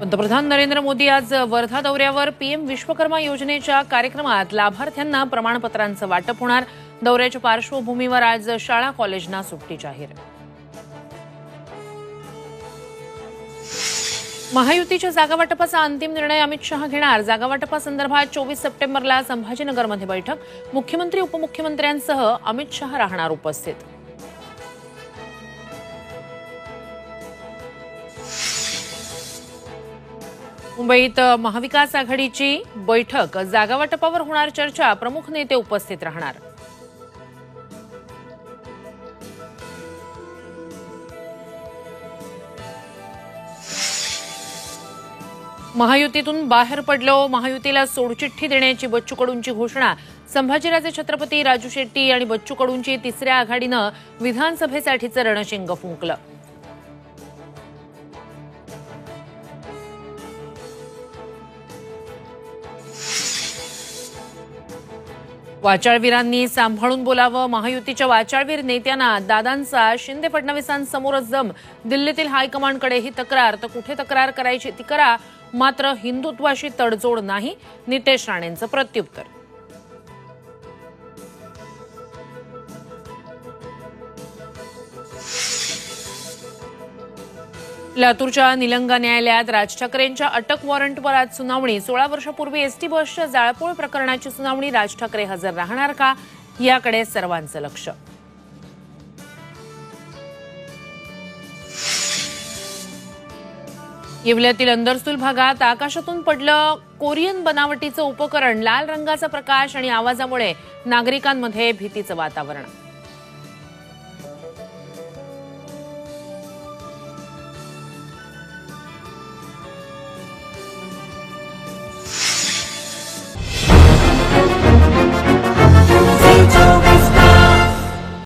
पंतप्रधान नरेंद्र मोदी आज वर्धा दौऱ्यावर पीएम विश्वकर्मा योजनेच्या कार्यक्रमात लाभार्थ्यांना प्रमाणपत्रांचं वाटप होणार। दौऱ्याच्या पार्श्वभूमीवर आज शाळा कॉलेजना सुट्टी जाहीर। महायुतीच्या जागा वाटपाचा अंतिम निर्णय अमित शहा घेणार। जागा वाटपासंदर्भात 24 सप्टेंबरला संभाजीनगरमध्ये बैठक। मुख्यमंत्री उपमुख्यमंत्र्यांसह अमित शहा राहणार उपस्थित। मुंबईत महाविकास आघाडीची बैठक। जागा वाटपावर होणार चर्चा। प्रमुख नेते उपस्थित राहणार। महायुतीतून बाहेर पडलो, महायुतीला सोडचिठ्ठी देण्याची बच्चू कडूंची घोषणा। संभाजीराजे छत्रपती, राजू शेट्टी आणि बच्चू कडूंची तिसऱ्या आघाडीनं विधानसभेसाठीचं रणशिंग फुंकलं। वाचाळवीरांनी सांभाळून बोलावं। महायुतीच्या वाचाळवीर नेत्यांना दादांचा शिंदे फडणवीसांसमोरच जम। दिल्लीतील हायकमांडकडे ही तक्रार, तर कुठे तक्रार करायची ती करा, मात्र हिंदुत्वाशी तडजोड नाही। नितेश राणेंचं प्रत्युत्तर। लातूरच्या निलंगा न्यायालयात राज ठाकरेंच्या अटक वॉरंटवर आज सुनावणी। 16 वर्षापूर्वी एसटी बसच्या जाळपोळ प्रकरणाची सुनावणी। राज ठाकरे हजर राहणार का, याकडे सर्वांचं लक्ष। येवल्यातील अंदरसूल भागात आकाशातून पडलं कोरियन बनावटीचं उपकरण। लाल रंगाचा प्रकाश आणि आवाजामुळे नागरिकांमध्ये भीतीचं वातावरण।